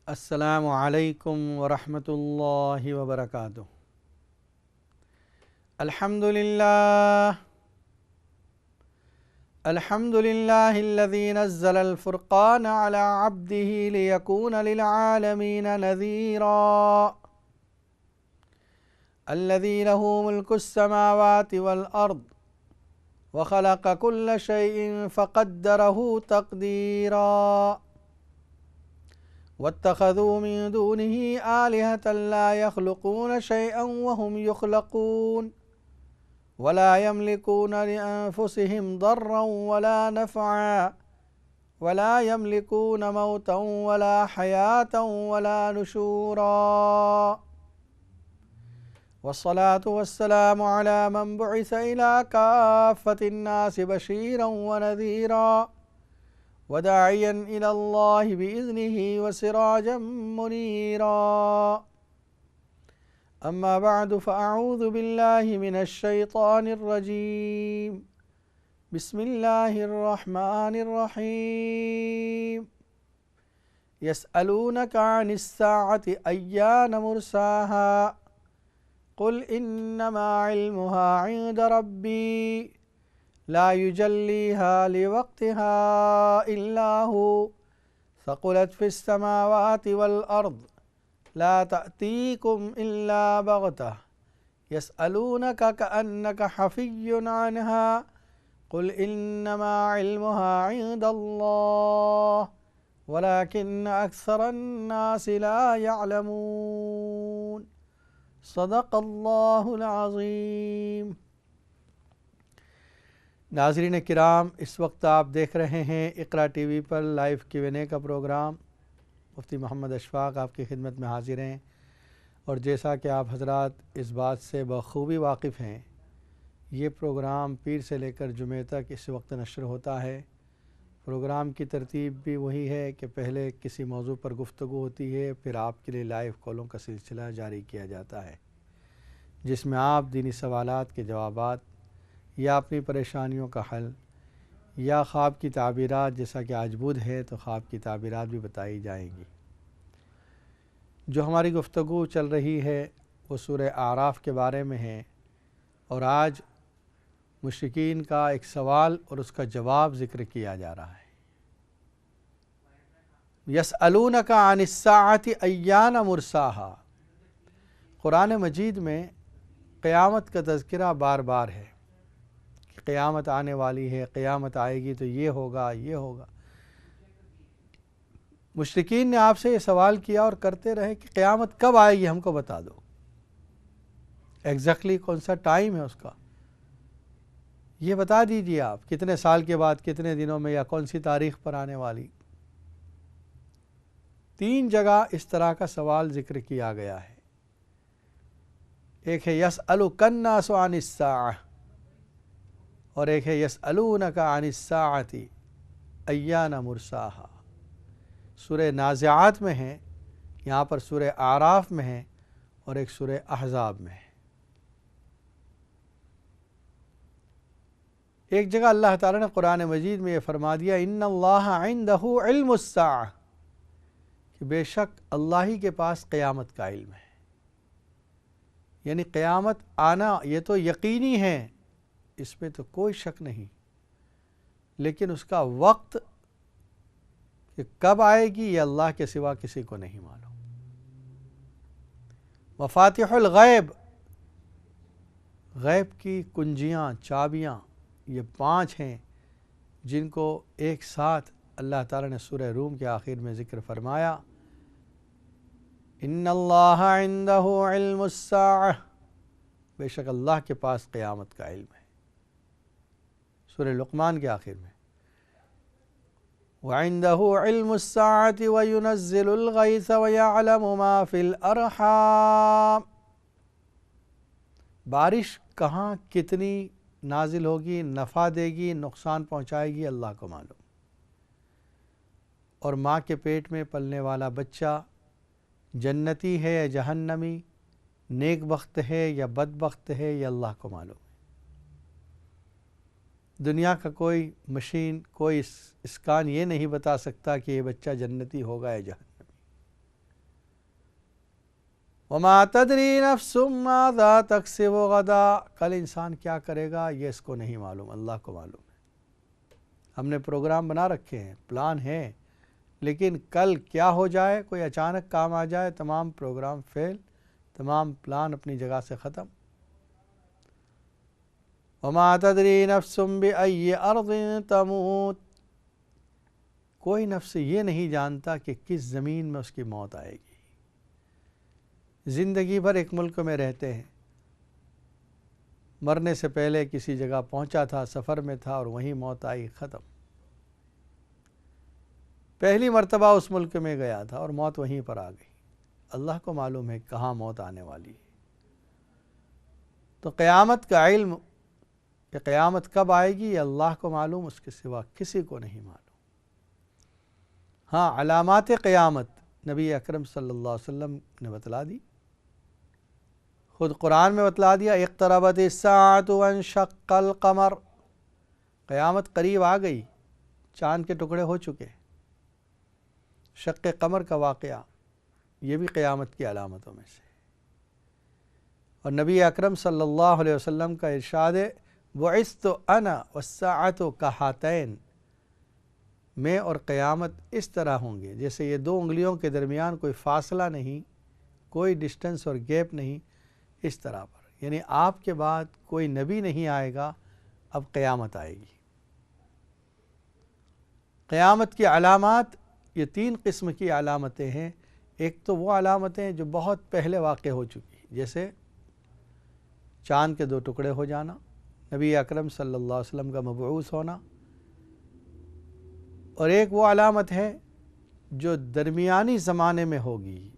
السلام علیکم ورحمۃ اللہ وبرکاتہ۔ الحمد للہ الذی نزل الفرقان علی عبده لیکون للعالمین نذیرا الذی له ملک السماوات والارض وخلق كل شیء فقدره تقدیرا واتخذوا من دونه آلهة لا يخلقون شيئا وهم يخلقون ولا يملكون لأنفسهم ضرا ولا نفعا ولا يملكون موتا ولا حياة ولا نشورا والصلاة والسلام على من بعث إلى كافة الناس بشيرا ونذيرا وداعيا إلى الله بإذنه وسراجا منيرا أما بعد فأعوذ بالله من الشيطان الرجيم بسم الله الرحمن الرحيم يسألونك عن الساعة أيان مرساها قل إنما علمها عند ربي لا يجليها لوقتها إلا هو ثقلت في السماوات والأرض لا تأتيكم إلا بغتة يسألونك كأنك حفي عنها قل إنما علمها عند الله ولكن أكثر الناس لا يعلمون صدق الله العظيم۔ ناظرین کرام، اس وقت آپ دیکھ رہے ہیں اقرا ٹی وی پر لائیو Q&A کا پروگرام۔ مفتی محمد اشفاق آپ کی خدمت میں حاضر ہیں، اور جیسا کہ آپ حضرات اس بات سے بخوبی واقف ہیں، یہ پروگرام پیر سے لے کر جمعہ تک اس وقت نشر ہوتا ہے۔ پروگرام کی ترتیب بھی وہی ہے کہ پہلے کسی موضوع پر گفتگو ہوتی ہے، پھر آپ کے لیے لائیو کالوں کا سلسلہ جاری کیا جاتا ہے، جس میں آپ دینی سوالات کے جوابات یا اپنی پریشانیوں کا حل یا خواب کی تعبیرات، جیسا کہ آج بدھ ہے تو خواب کی تعبیرات بھی بتائی جائیں گی۔ جو ہماری گفتگو چل رہی ہے وہ سورہ اعراف کے بارے میں ہے، اور آج مشرکین کا ایک سوال اور اس کا جواب ذکر کیا جا رہا ہے۔ یسألونک عن الساعۃ ایان مرساہا، قرآن مجید میں قیامت کا تذکرہ بار بار ہے کہ قیامت آنے والی ہے، قیامت آئے گی تو یہ ہوگا، یہ ہوگا۔ مشرکین نے آپ سے یہ سوال کیا اور کرتے رہے کہ قیامت کب آئے گی، ہم کو بتا دو، ایگزیکٹلی کون سا ٹائم ہے اس کا، یہ بتا دیجیے، آپ کتنے سال کے بعد، کتنے دنوں میں، یا کون سی تاریخ پر آنے والی۔ 3 جگہ اس طرح کا سوال ذکر کیا گیا ہے۔ ایک ہے یسألک الناس عن الساعۃ، اور ایک ہے یسألونک عن الساعۃ ایان مرساہا۔ سورہ نازعات میں ہے، یہاں پر سورہ اعراف میں ہے، اور ایک سورہ احزاب میں ہے۔ ایک جگہ اللہ تعالیٰ نے قرآن مجید میں یہ فرما دیا ان اللہ عندہ علم الساعہ، کہ بے شک اللہ ہی کے پاس قیامت کا علم ہے، یعنی قیامت آنا یہ تو یقینی ہے، اس میں تو کوئی شک نہیں، لیکن اس کا وقت کہ کب آئے گی یہ اللہ کے سوا کسی کو نہیں معلوم۔ مفاتیح الغیب، غیب کی کنجیاں، چابیاں، یہ 5 ہیں جن کو ایک ساتھ اللہ تعالیٰ نے سورہ روم کے آخر میں ذکر فرمایا، ان اللہ عندہ علم الساعہ، بے شک اللہ کے پاس قیامت کا علم ہے۔ سورہ لقمان کے آخر میں وَعِندَهُ عِلْمُ السَّاعَةِ وَيُنَزِّلُ الْغَيْثَ وَيَعْلَمُ مَا فِي الْأَرْحَامِ، بارش کہاں کتنی نازل ہوگی، نفع دے گی، نقصان پہنچائے گی، اللہ کو معلوم۔ اور ماں کے پیٹ میں پلنے والا بچہ جنتی ہے یا جہنمی، نیک بخت ہے یا بدبخت ہے، یہ اللہ کو معلوم ہے۔ دنیا کا کوئی مشین، کوئی اسکان یہ نہیں بتا سکتا کہ یہ بچہ جنتی ہوگا یا جہنمی۔ وما تدری نفس ماذا تکسب غدا، کل انسان کیا کرے گا یہ اس کو نہیں معلوم، اللہ کو معلوم ہے۔ ہم نے پروگرام بنا رکھے ہیں، پلان ہے، لیکن کل کیا ہو جائے، کوئی اچانک کام آ جائے، تمام پروگرام فیل، تمام پلان اپنی جگہ سے ختم۔ وما تدری نفس بأی ارض تموت، کوئی نفس یہ نہیں جانتا کہ کس زمین میں اس کی موت آئے گی۔ زندگی بھر ایک ملک میں رہتے ہیں، مرنے سے پہلے کسی جگہ پہنچا تھا، سفر میں تھا اور وہیں موت آئی، ختم۔ پہلی مرتبہ اس ملک میں گیا تھا اور موت وہیں پر آ گئی، اللہ کو معلوم ہے کہاں موت آنے والی ہے۔ تو قیامت کا علم کہ قیامت کب آئے گی یہ اللہ کو معلوم، اس کے سوا کسی کو نہیں معلوم۔ ہاں، علامات قیامت نبی اکرم صلی اللہ علیہ وسلم نے بتلا دی، خود قرآن میں بتلا دیا، اقتربت الساعۃ وانشق القمر، قیامت قریب آ گئی، چاند کے ٹکڑے ہو چکے۔ شق قمر کا واقعہ یہ بھی قیامت کی علامتوں میں سے۔ اور نبی اکرم صلی اللہ علیہ وسلم کا ارشاد ہے، بعثت انا والساعۃ کہاتین، میں اور قیامت اس طرح ہوں گے جیسے یہ دو انگلیوں کے درمیان کوئی فاصلہ نہیں، کوئی ڈسٹنس اور گیپ نہیں، اس طرح پر، یعنی آپ کے بعد کوئی نبی نہیں آئے گا، اب قیامت آئے گی۔ قیامت کی علامات یہ تین قسم کی علامتیں ہیں۔ ایک تو وہ علامتیں جو بہت پہلے واقع ہو چکی، جیسے چاند کے دو ٹکڑے ہو جانا، نبی اکرم صلی اللہ علیہ وسلم کا مبعوث ہونا، اور ایک وہ علامت ہے جو درمیانی زمانے میں ہوگی،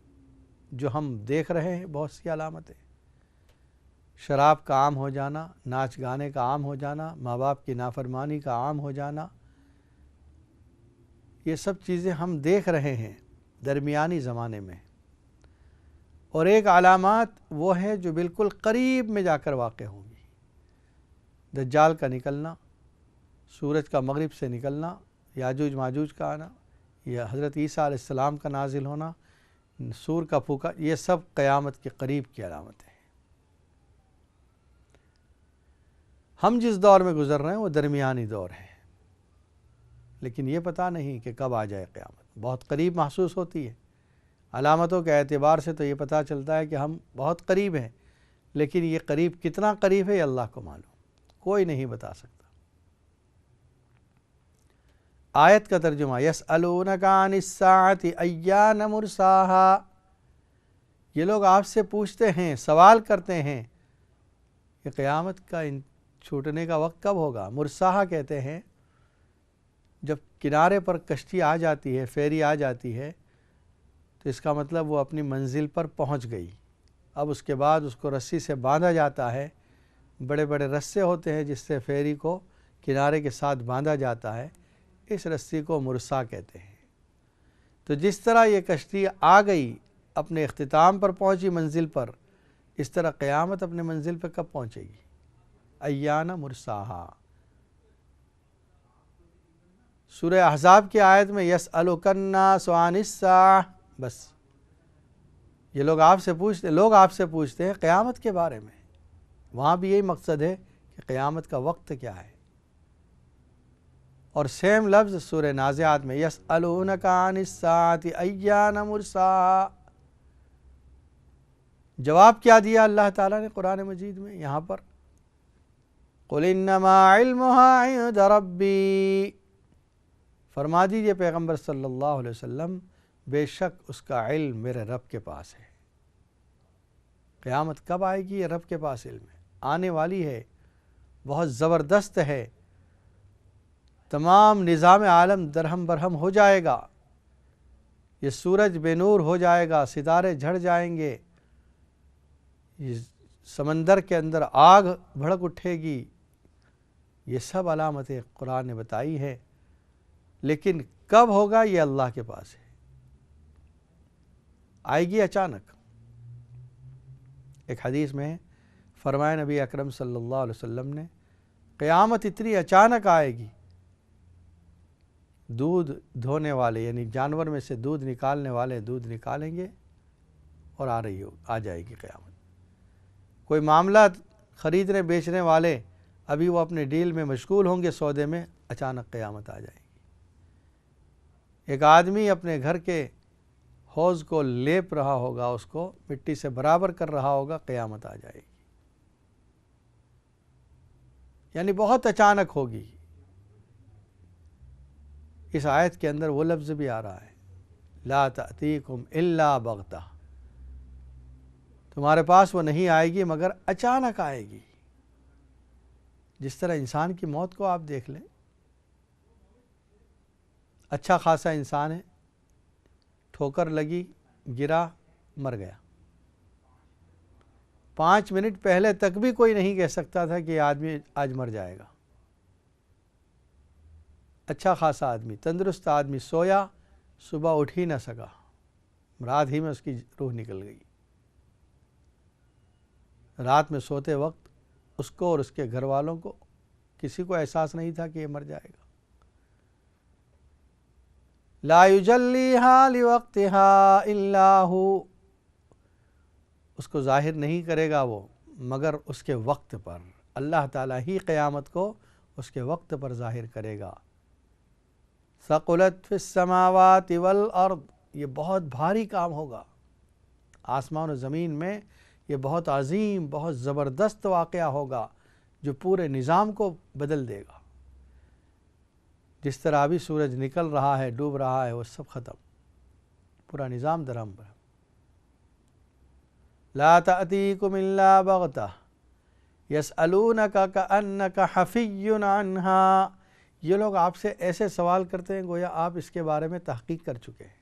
جو ہم دیکھ رہے ہیں، بہت سی علامتیں، شراب کا عام ہو جانا، ناچ گانے کا عام ہو جانا، ماں باپ کی نافرمانی کا عام ہو جانا، یہ سب چیزیں ہم دیکھ رہے ہیں درمیانی زمانے میں۔ اور ایک علامات وہ ہے جو بالکل قریب میں جا کر واقع ہوں گی، دجال کا نکلنا، سورج کا مغرب سے نکلنا، یاجوج ماجوج کا آنا، یا حضرت عیسیٰ علیہ السلام کا نازل ہونا، سور کا پھونکا، یہ سب قیامت کے قریب کی علامتیں ہیں۔ ہم جس دور میں گزر رہے ہیں وہ درمیانی دور ہے، لیکن یہ پتہ نہیں کہ کب آ جائے قیامت، بہت قریب محسوس ہوتی ہے۔ علامتوں کے اعتبار سے تو یہ پتہ چلتا ہے کہ ہم بہت قریب ہیں، لیکن یہ قریب کتنا قریب ہے یہ اللہ کو معلوم، کوئی نہیں بتا سکتا۔ آیت کا ترجمہ، یسألونک عن الساعۃ ایان مرساہا، یہ لوگ آپ سے پوچھتے ہیں، سوال کرتے ہیں کہ قیامت کا چھوٹنے کا وقت کب ہوگا۔ مرساہا کہتے ہیں جب کنارے پر کشتی آ جاتی ہے، فیری آ جاتی ہے، تو اس کا مطلب وہ اپنی منزل پر پہنچ گئی۔ اب اس کے بعد اس کو رسی سے باندھا جاتا ہے، بڑے بڑے رسے ہوتے ہیں جس سے فیری کو کنارے کے ساتھ باندھا جاتا ہے، اس رسی کو مرسا کہتے ہیں۔ تو جس طرح یہ کشتی آ گئی، اپنے اختتام پر پہنچی منزل پر، اس طرح قیامت اپنے منزل پر کب پہنچے گی، ایان مرساہا۔ سورہ احزاب کی آیت میں یسألک الناس عن الساعہ، بس یہ لوگ آپ سے پوچھتے ہیں قیامت کے بارے میں، وہاں بھی یہی مقصد ہے کہ قیامت کا وقت کیا ہے۔ اور سیم لفظ سورہ نازعات میں یسألونک عن الساعۃ ایان مرساہا، جواب کیا دیا اللہ تعالیٰ نے قرآن مجید میں یہاں پر، قل انما علمها عند ربی، فرما دیجئے پیغمبر صلی اللہ علیہ وسلم بے شک اس کا علم میرے رب کے پاس ہے۔ قیامت کب آئے گی یہ رب کے پاس علم ہے، آنے والی ہے، بہت زبردست ہے، تمام نظام عالم درہم برہم ہو جائے گا، یہ سورج بے نور ہو جائے گا، ستارے جھڑ جائیں گے، یہ سمندر کے اندر آگ بھڑک اٹھے گی، یہ سب علامتیں قرآن نے بتائی ہے، لیکن کب ہوگا یہ اللہ کے پاس ہے، آئے گی اچانک۔ ایک حدیث میں فرمایا نبی اکرم صلی اللہ علیہ وسلم نے، قیامت اتنی اچانک آئے گی، دودھ دھونے والے یعنی جانور میں سے دودھ نکالنے والے دودھ نکالیں گے، اور آ جائے گی قیامت۔ کوئی معاملہ خریدنے بیچنے والے ابھی وہ اپنے ڈیل میں مشغول ہوں گے، سودے میں، اچانک قیامت آ جائے گی۔ ایک آدمی اپنے گھر کے حوض کو لیپ رہا ہوگا، اس کو مٹی سے برابر کر رہا ہوگا، قیامت آ جائے گی، یعنی بہت اچانک ہوگی۔ اس آیت کے اندر وہ لفظ بھی آ رہا ہے، لا تأتیکم الا بغتہ، تمہارے پاس وہ نہیں آئے گی مگر اچانک آئے گی۔ جس طرح انسان کی موت کو آپ دیکھ لیں، اچھا خاصا انسان ہے، ٹھوکر لگی، گرا، مر گیا۔ 5 منٹ پہلے تک بھی کوئی نہیں کہہ سکتا تھا کہ یہ آدمی آج مر جائے گا۔ اچھا خاصا آدمی، تندرست آدمی، سویا، صبح اٹھ ہی نہ سکا، رات ہی میں اس کی روح نکل گئی۔ رات میں سوتے وقت اس کو اور اس کے گھر والوں کو کسی کو احساس نہیں تھا کہ یہ مر جائے گا۔ لا یجلیہا لوقتہا الا ہو، اس کو ظاہر نہیں کرے گا وہ مگر اس کے وقت پر۔ اللہ تعالیٰ ہی قیامت کو اس کے وقت پر ظاہر کرے گا۔ ثقلت فی السماوات والارض، یہ بہت بھاری کام ہوگا، آسمان و زمین میں یہ بہت عظیم، بہت زبردست واقعہ ہوگا جو پورے نظام کو بدل دے گا۔ جس طرح ابھی سورج نکل رہا ہے، ڈوب رہا ہے، وہ سب ختم، پورا نظام درہم پر۔ لا تأتیکم الا بغتہ یسألونک کأنک حفی عنہا، یہ لوگ آپ سے ایسے سوال کرتے ہیں گویا آپ اس کے بارے میں تحقیق کر چکے ہیں،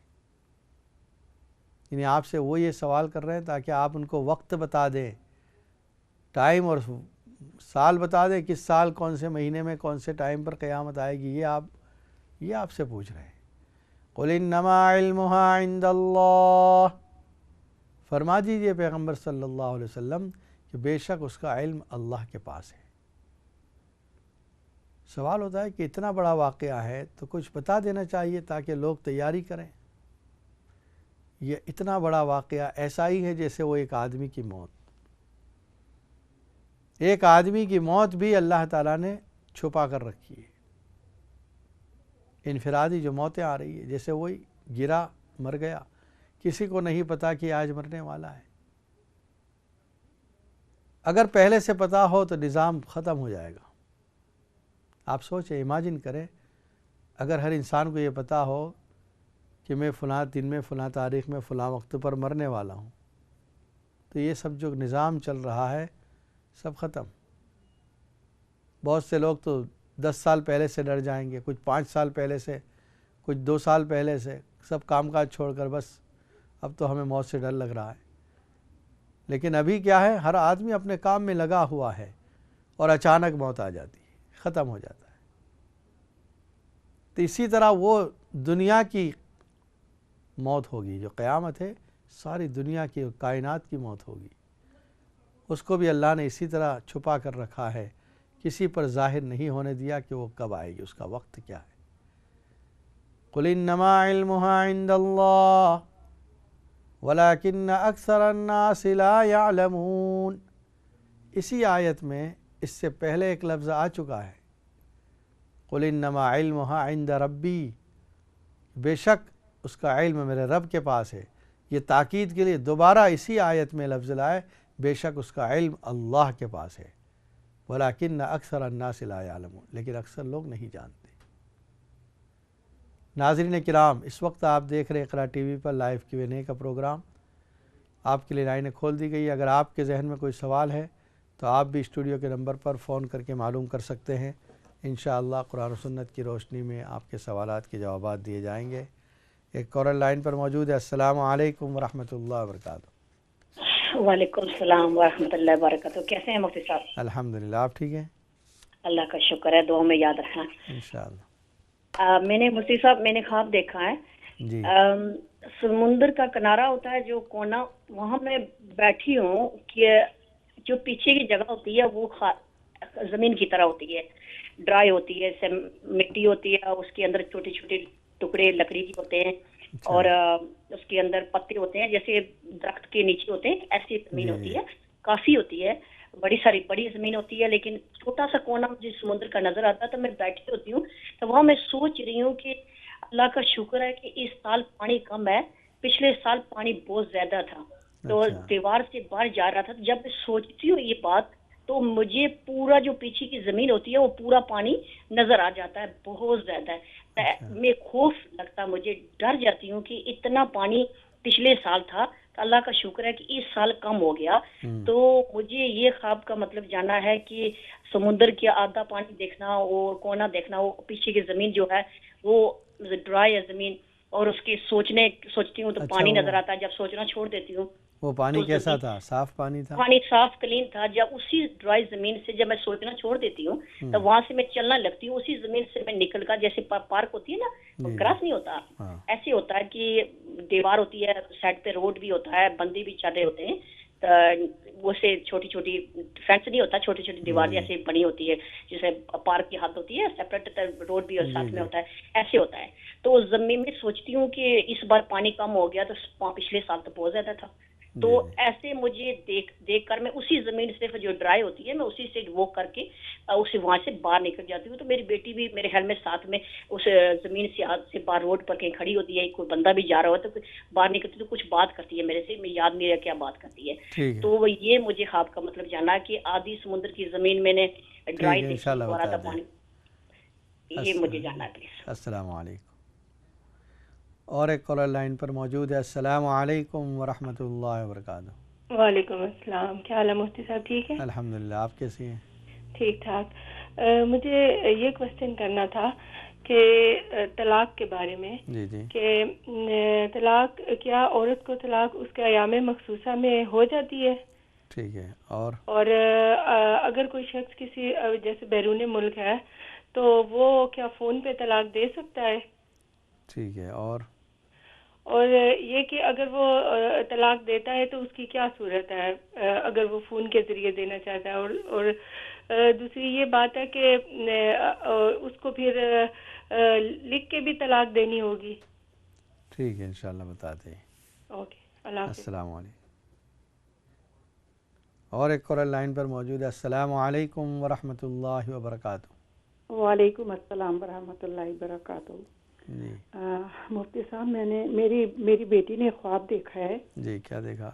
یعنی آپ سے وہ یہ سوال کر رہے ہیں تاکہ آپ ان کو وقت بتا دیں، ٹائم اور سال بتا دیں، کس سال کون سے مہینے میں کون سے ٹائم پر قیامت آئے گی، یہ آپ سے پوچھ رہے ہیں۔ قل انما علمها عند اللہ، فرما دیجئے پیغمبر صلی اللہ علیہ وسلم کہ بے شک اس کا علم اللہ کے پاس ہے۔ سوال ہوتا ہے کہ اتنا بڑا واقعہ ہے تو کچھ بتا دینا چاہیے تاکہ لوگ تیاری کریں۔ یہ اتنا بڑا واقعہ ایسا ہی ہے جیسے وہ ایک آدمی کی موت۔ ایک آدمی کی موت بھی اللہ تعالیٰ نے چھپا کر رکھی ہے۔ انفرادی جو موتیں آ رہی ہے، جیسے وہی گرا، مر گیا، کسی کو نہیں پتا کہ آج مرنے والا ہے۔ اگر پہلے سے پتا ہو تو نظام ختم ہو جائے گا۔ آپ سوچیں، امیجن کریں، اگر ہر انسان کو یہ پتا ہو کہ میں فلاں دن میں، فلاں تاریخ میں، فلاں وقت پر مرنے والا ہوں، تو یہ سب جو نظام چل رہا ہے سب ختم۔ بہت سے لوگ تو 10 سال پہلے سے ڈر جائیں گے، کچھ 5 سال پہلے سے، کچھ 2 سال پہلے سے، سب کام کاج چھوڑ کر بس اب تو ہمیں موت سے ڈر لگ رہا ہے۔ لیکن ابھی کیا ہے، ہر آدمی اپنے کام میں لگا ہوا ہے اور اچانک موت آ جاتی ہے، ختم ہو جاتا ہے۔ تو اسی طرح وہ دنیا کی موت ہوگی، جو قیامت ہے ساری دنیا کی، کائنات کی موت ہوگی، اس کو بھی اللہ نے اسی طرح چھپا کر رکھا ہے، کسی پر ظاہر نہیں ہونے دیا کہ وہ کب آئے گی، اس کا وقت کیا ہے۔ قل انما علمها عند اللہ ولكن اکثر الناس لا يعلمون، اسی آیت میں اس سے پہلے ایک لفظ آ چکا ہے، قل انما علمها عند ربی، بے شک اس کا علم میرے رب کے پاس ہے۔ یہ تاکید کے لیے دوبارہ اسی آیت میں لفظ لائے، بے شک اس کا علم اللہ کے پاس ہے، ولیکن اکثر الناس لا یعلمون، لیکن اکثر لوگ نہیں جانتے۔ ناظرین کرام، اس وقت آپ دیکھ رہے اقرا ٹی وی پر لائیو Q&A کا پروگرام، آپ کے لیے لائنیں کھول دی گئی۔ اگر آپ کے ذہن میں کوئی سوال ہے تو آپ بھی اسٹوڈیو کے نمبر پر فون کر کے معلوم کر سکتے ہیں، انشاءاللہ قرآن و سنت کی روشنی میں آپ کے سوالات کے جوابات دیے جائیں گے۔ ایک کالر لائن پر موجود ہے۔ السلام علیکم ورحمۃ اللہ وبرکاتہ۔ وعلیکم السلام ورحمۃ اللہ وبرکاتہ۔ کیسے ہیں مفتی صاحب؟ الحمدللہ، آپ ٹھیک ہیں؟ اللہ کا شکر ہے، دعا میں یاد رکھنا انشاءاللہ۔ میں نے مفتی صاحب، میں نے خواب دیکھا ہے، جی، سمندر کا کنارہ ہوتا ہے جو کونا، وہاں میں بیٹھی ہوں کہ جو پیچھے کی جگہ ہوتی ہے وہ زمین کی طرح ہوتی ہے، ڈرائی ہوتی ہے، مٹی ہوتی ہے، اس کے اندر چھوٹے چھوٹے ٹکڑے لکڑی کے ہوتے ہیں، اور اس کے اندر پتے ہوتے ہیں جیسے درخت کے نیچے ہوتے ہیں، ایسی زمین ہوتی ہے، کافی ہوتی ہے، بڑی زمین ہوتی ہے، لیکن چھوٹا سا کونا مجھے سمندر کا نظر آتا ہے تو میں بیٹھی ہوتی ہوں تو وہاں میں سوچ رہی ہوں کہ اللہ کا شکر ہے کہ اس سال پانی کم ہے، پچھلے سال پانی بہت زیادہ تھا تو دیوار سے باہر جا رہا تھا. جب میں سوچتی ہوں یہ بات تو مجھے پورا جو پیچھے کی زمین ہوتی ہے وہ پورا پانی نظر آ جاتا ہے، بہت زیادہ ہے. میں خوف لگتا، مجھے ڈر جاتی ہوں کہ اتنا پانی پچھلے سال تھا، اللہ کا شکر ہے کہ اس سال کم ہو گیا. تو مجھے یہ خواب کا مطلب جانا ہے کہ سمندر کے آدھا پانی دیکھنا اور کونا دیکھنا، وہ پیچھے کی زمین جو ہے وہ ڈرائی ہے زمین، اور اس کی سوچتی ہوں تو پانی نظر آتا ہے. جب سوچنا چھوڑ دیتی ہوں وہ پانی کیسا تھا؟ صاف پانی تھا؟ پانی صاف کلین تھا. جب اسی ڈرائی زمین سے جب میں سوچنا چھوڑ دیتی ہوں تو وہاں سے میں چلنا لگتی ہوں، اسی زمین سے میں نکل کر، جیسے پارک ہوتی ہے نا، گراس نہیں ہوتا، ایسے ہوتا ہے کہ دیوار ہوتی ہے، سائڈ پہ روڈ بھی ہوتا ہے، بندے بھی چل رہے ہوتے ہیں، وہ سے چھوٹی چھوٹی فینس نہیں ہوتا، چھوٹی چھوٹی دیوار ایسے بنی ہوتی ہے جیسے پارک کی حد ہوتی ہے، سیپریٹ روڈ بھی اور ساتھ میں ہوتا ہے، ایسے ہوتا ہے. تو زمین میں سوچتی ہوں کہ اس بار پانی کم ہو گیا تو پچھلے سال تو بہت زیادہ تھا. تو ایسے مجھے دیکھ کر میں اسی زمین سے جو ڈرائی ہوتی ہے میں اسی سے واک کر کے اسے وہاں سے باہر نکل جاتی ہوں. تو میری بیٹی بھی میرے خیال میں ساتھ میں اس زمین سے باہر روڈ پر کہیں کھڑی ہوتی ہے، کوئی بندہ بھی جا رہا ہو تو باہر نکلتی تو کچھ بات کرتی ہے میرے سے، میں یاد نہیں رہا کیا بات کرتی ہے. تو یہ مجھے خواب کا مطلب جانا کہ آدھی سمندر کی زمین میں نے ڈرائی دیکھی اور آدھا پانی، یہ مجھے جانا ہے پلیز. السلام علیکم. اور ایک کالر لائن پر موجود ہے. السلام علیکم ورحمۃ اللہ وبرکاتہ. وعلیکم السلام، کیا حال ہے مفتی صاحب؟ ٹھیک ہے الحمدللہ، آپ کیسی ہیں؟ ٹھیک ٹھاک. مجھے یہ کوشچن کرنا تھا کہ طلاق کے بارے میں، جی کہ طلاق، کیا عورت کو طلاق اس کے ایام مخصوصہ میں ہو جاتی ہے؟ ٹھیک ہے. اور اگر کوئی شخص کسی جیسے بیرون ملک ہے تو وہ کیا فون پہ طلاق دے سکتا ہے؟ ٹھیک ہے. اور یہ کہ اگر وہ طلاق دیتا ہے تو اس کی کیا صورت ہے اگر وہ فون کے ذریعے دینا چاہتا ہے؟ اور دوسری یہ بات ہے کہ اس کو پھر لکھ کے بھی طلاق دینی ہوگی. ٹھیک ہے، انشاءاللہ بتاتے ہیں. اوکے، اللہ حافظ. السلام علیکم. اور ایک کالر لائن پر موجود ہے. السلام علیکم ورحمۃ اللہ وبرکاتہ. وعلیکم السلام ورحمۃ اللہ وبرکاتہ. جی مفتی صاحب، میں نے میری بیٹی نے خواب دیکھا ہے. جی، کیا دیکھا؟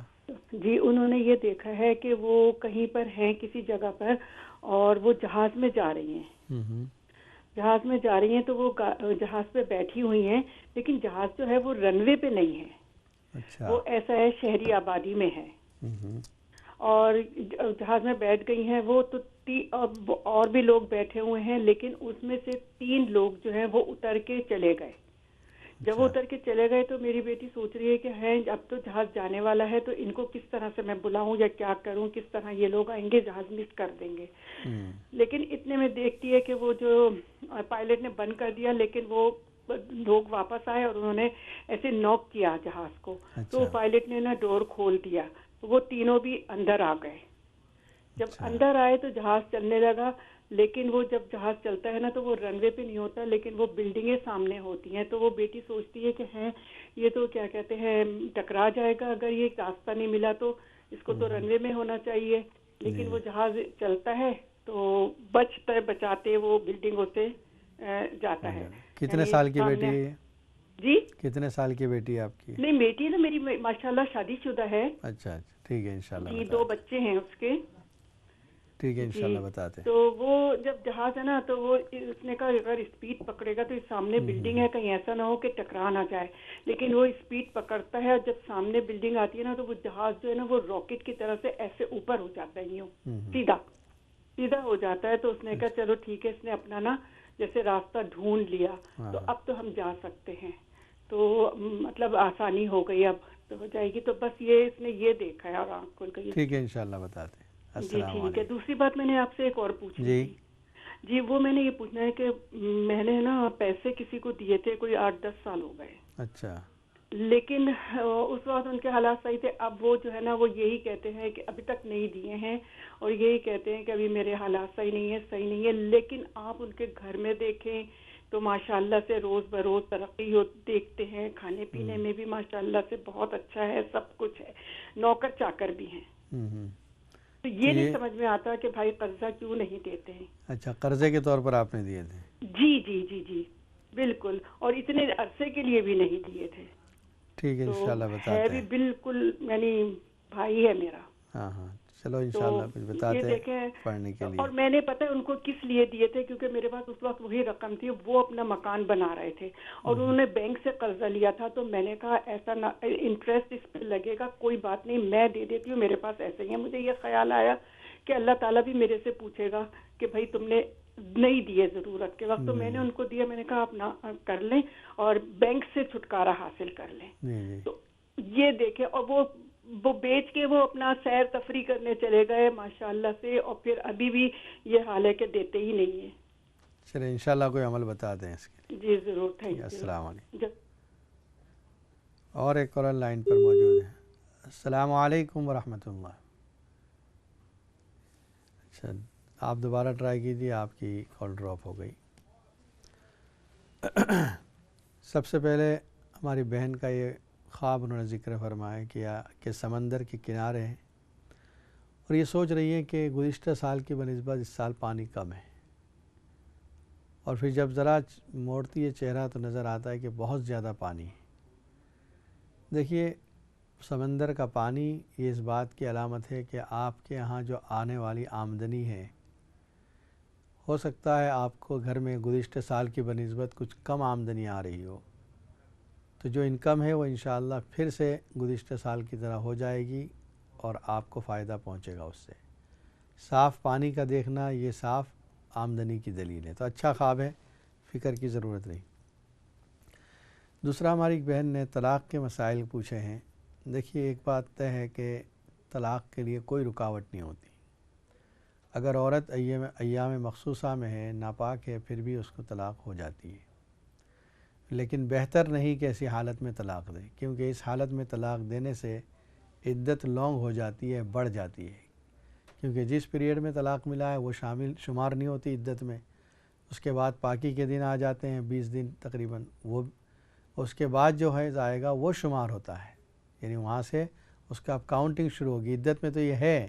جی، انہوں نے یہ دیکھا ہے کہ وہ کہیں پر ہیں کسی جگہ پر اور وہ جہاز میں جا رہی ہیں. جہاز میں جا رہی ہیں تو وہ جہاز پہ بیٹھی ہوئی ہیں، لیکن جہاز جو ہے وہ رن وے پہ نہیں ہے. اچھا. وہ ایسا ہے شہری آبادی میں ہے اور جہاز میں بیٹھ گئی ہیں وہ تو اور بھی لوگ بیٹھے ہوئے ہیں، لیکن اس میں سے 3 لوگ جو ہیں وہ اتر کے چلے گئے. جب وہ اتر کے چلے گئے تو میری بیٹی سوچ رہی ہے کہ اب تو جہاز جانے والا ہے تو ان کو کس طرح سے میں بلاؤں یا کیا کروں، کس طرح یہ لوگ آئیں گے، جہاز مس کر دیں گے. لیکن اتنے میں دیکھتی ہے کہ وہ جو پائلٹ نے بند کر دیا، لیکن وہ لوگ واپس آئے اور انہوں نے ایسے نوک کیا جہاز کو. تو پائلٹ نے ڈور کھول دیا، وہ تینوں بھی اندر آ گئے. جب اندر آئے تو جہاز چلنے لگا، لیکن وہ جب جہاز چلتا ہے نا تو وہ رن وے پہ نہیں ہوتا، لیکن وہ بلڈنگیں سامنے ہوتی ہیں. تو وہ بیٹی سوچتی ہے کہ یہ تو کیا کہتے ہیں ٹکرا جائے گا اگر یہ راستہ نہیں ملا، تو اس کو تو رن وے میں ہونا چاہیے. لیکن وہ جہاز چلتا ہے تو بچاتے وہ بلڈنگوں سے جاتا ہے. کتنے سال کی بیٹی ہے؟ جی، کتنے سال کی بیٹی ہے آپ کی؟ نہیں، بیٹی نا میری ماشاءاللہ شادی شدہ ہے. اچھا، ٹھیک ہے، انشاءاللہ. جی، 2 بچے ہیں اس کے. ٹھیک ہے، انشاءاللہ بتاتے. تو وہ جب جہاز ہے نا تو وہ اس نے کہا اگر اسپیڈ پکڑے گا تو اس سامنے بلڈنگ ہے، کہیں ایسا نہ ہو کہ ٹکرا نہ جائے. لیکن وہ اسپیڈ پکڑتا ہے اور جب سامنے بلڈنگ آتی ہے نا تو وہ جہاز جو ہے نا وہ راکٹ کی طرح سے ایسے اوپر ہو جاتا ہے، یوں سیدھا ہو جاتا ہے. تو اس نے کہا چلو ٹھیک ہے، اس نے اپنا نا جیسے راستہ ڈھونڈ لیا، تو اب تو ہم جا سکتے ہیں. تو مطلب آسانی ہو گئی، اب تو ہو جائے گی. تو بس یہ اس نے یہ دیکھا ہے اور آنکھ کھل گئی. ٹھیک ہے، انشاءاللہ بتاتے. جی ٹھیک ہے. دوسری بات میں نے آپ سے ایک اور پوچھنی تھی. جی، وہ میں نے یہ پوچھنا ہے کہ میں نے نا پیسے کسی کو دیے تھے، کوئی 8-10 سال ہو گئے. اچھا. لیکن اس وقت ان کے حالات صحیح تھے. اب وہ جو ہے نا وہ یہی کہتے ہیں کہ ابھی تک نہیں دیے ہیں اور یہی کہتے ہیں کہ ابھی میرے حالات صحیح نہیں ہے. لیکن آپ ان کے گھر میں دیکھیں تو ماشاءاللہ سے روز بروز ترقی دیکھتے ہیں، کھانے پینے میں بھی ماشاءاللہ سے بہت اچھا ہے، سب کچھ ہے، نوکر چاکر بھی ہیں. تو یہ نہیں سمجھ میں آتا کہ بھائی قرضہ کیوں نہیں دیتے ہیں. اچھا، قرضے کے طور پر آپ نے دیے تھے؟ جی جی جی جی بالکل، اور اتنے عرصے کے لیے بھی نہیں دیے تھے. ٹھیک ہے، انشاءاللہ بتاتے ہیں. ہے بھی بالکل یعنی بھائی ہے میرا. ہاں ہاں، چلو انشاءاللہ کچھ بتاتے ہیں پڑھنے کے لیے. اور میں نے پتہ ہے ان کو کس لیے دیے تھے، کیونکہ میرے پاس اس وقت وہی رقم تھی، وہ اپنا مکان بنا رہے تھے اور انہوں نے بینک سے قرضہ لیا تھا. تو میں نے کہا ایسا نہ انٹرسٹ اس پہ لگے گا، کوئی بات نہیں میں دے دیتی ہوں، میرے پاس ایسے ہی ہے. مجھے یہ خیال آیا کہ اللہ تعالیٰ بھی میرے سے پوچھے گا کہ بھائی تم نے نہیں دیے ضرورت کے وقت. تو میں نے ان کو دیا، میں نے کہا آپ نہ کر لیں اور بینک سے چھٹکارا حاصل کر لیں. تو یہ دیکھیں، اور وہ بیچ کے وہ اپنا سیر تفریح کرنے چلے گئے ماشاءاللہ سے، اور پھر ابھی بھی یہ حال ہے کہ دیتے ہی نہیں ہیں. چلیں انشاءاللہ کوئی عمل بتاتے ہیں اس کے لیے. جی ضرور، تھینک یو. السلام علیکم. اور ایک کالر لائن پر موجود ہے. السلام علیکم ورحمۃ اللہ. اچھا، آپ دوبارہ ٹرائی کیجیے، آپ کی کال ڈراپ ہو گئی. سب سے پہلے ہماری بہن کا یہ خواب انہوں نے ذکر فرمایا کیا کہ سمندر کے کنارے ہیں اور یہ سوچ رہی ہیں کہ گزشتہ سال کی بنسبت اس سال پانی کم ہے، اور پھر جب ذرا موڑتی ہے چہرہ تو نظر آتا ہے کہ بہت زیادہ پانی ہے. دیکھیے، سمندر کا پانی یہ اس بات کی علامت ہے کہ آپ کے ہاں جو آنے والی آمدنی ہے، ہو سکتا ہے آپ کو گھر میں گزشتہ سال کی بنسبت کچھ کم آمدنی آ رہی ہو، تو جو انکم ہے وہ انشاءاللہ پھر سے گزشتہ سال کی طرح ہو جائے گی اور آپ کو فائدہ پہنچے گا اس سے. صاف پانی کا دیکھنا یہ صاف آمدنی کی دلیل ہے. تو اچھا خواب ہے، فکر کی ضرورت نہیں. دوسرا، ہماری ایک بہن نے طلاق کے مسائل پوچھے ہیں. دیکھیے، ایک بات طے ہے کہ طلاق کے لیے کوئی رکاوٹ نہیں ہوتی. اگر عورت ایام مخصوصہ میں ہے، ناپاک ہے، پھر بھی اس کو طلاق ہو جاتی ہے. لیکن بہتر نہیں کہ ایسی حالت میں طلاق دے، کیونکہ اس حالت میں طلاق دینے سے عدت لانگ ہو جاتی ہے، بڑھ جاتی ہے. کیونکہ جس پیریڈ میں طلاق ملا ہے وہ شمار نہیں ہوتی عدت میں. اس کے بعد پاکی کے دن آ جاتے ہیں، 20 دن تقریباً، وہ اس کے بعد جو ہے آئے گا وہ شمار ہوتا ہے. یعنی وہاں سے اس کا اب کاؤنٹنگ شروع ہوگی. عدت میں تو یہ ہے،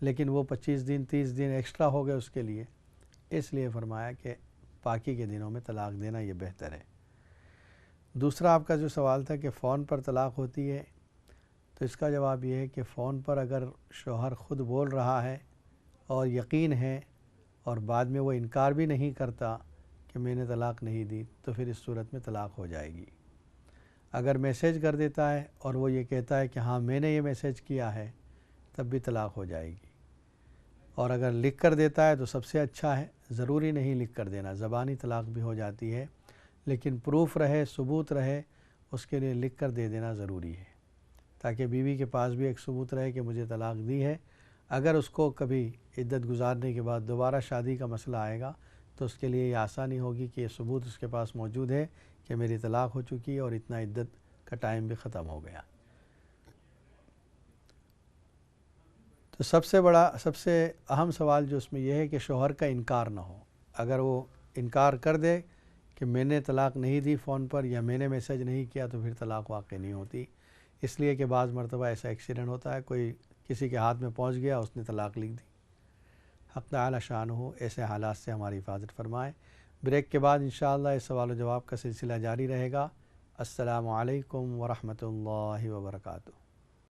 لیکن وہ 25 دن 30 دن ایکسٹرا ہو گئے اس کے لیے. اس لیے فرمایا کہ پاکی کے دنوں میں طلاق دینا یہ بہتر ہے. دوسرا آپ کا جو سوال تھا کہ فون پر طلاق ہوتی ہے، تو اس کا جواب یہ ہے کہ فون پر اگر شوہر خود بول رہا ہے اور یقین ہے اور بعد میں وہ انکار بھی نہیں کرتا کہ میں نے طلاق نہیں دی، تو پھر اس صورت میں طلاق ہو جائے گی. اگر میسیج کر دیتا ہے اور وہ یہ کہتا ہے کہ ہاں میں نے یہ میسیج کیا ہے، تب بھی طلاق ہو جائے گی. اور اگر لکھ کر دیتا ہے تو سب سے اچھا ہے. ضروری نہیں لکھ کر دینا، زبانی طلاق بھی ہو جاتی ہے، لیکن پروف رہے، ثبوت رہے، اس کے لیے لکھ کر دے دینا ضروری ہے، تاکہ بیوی کے پاس بھی ایک ثبوت رہے کہ مجھے طلاق دی ہے. اگر اس کو کبھی عدت گزارنے کے بعد دوبارہ شادی کا مسئلہ آئے گا تو اس کے لیے یہ آسانی ہوگی کہ یہ ثبوت اس کے پاس موجود ہے کہ میری طلاق ہو چکی ہے اور اتنا عدت کا ٹائم بھی ختم ہو گیا. تو سب سے اہم سوال جو اس میں یہ ہے کہ شوہر کا انکار نہ ہو. اگر وہ انکار کر دے کہ میں نے طلاق نہیں دی فون پر یا میں نے میسیج نہیں کیا، تو پھر طلاق واقع نہیں ہوتی. اس لیے کہ بعض مرتبہ ایسا ایکسیڈنٹ ہوتا ہے، کوئی کسی کے ہاتھ میں پہنچ گیا، اس نے طلاق لکھ دی. حق تعالی شان ہو ایسے حالات سے ہماری حفاظت فرمائے. بریک کے بعد انشاءاللہ اس سوال و جواب کا سلسلہ جاری رہے گا. السلام علیکم ورحمۃ اللہ وبرکاتہ.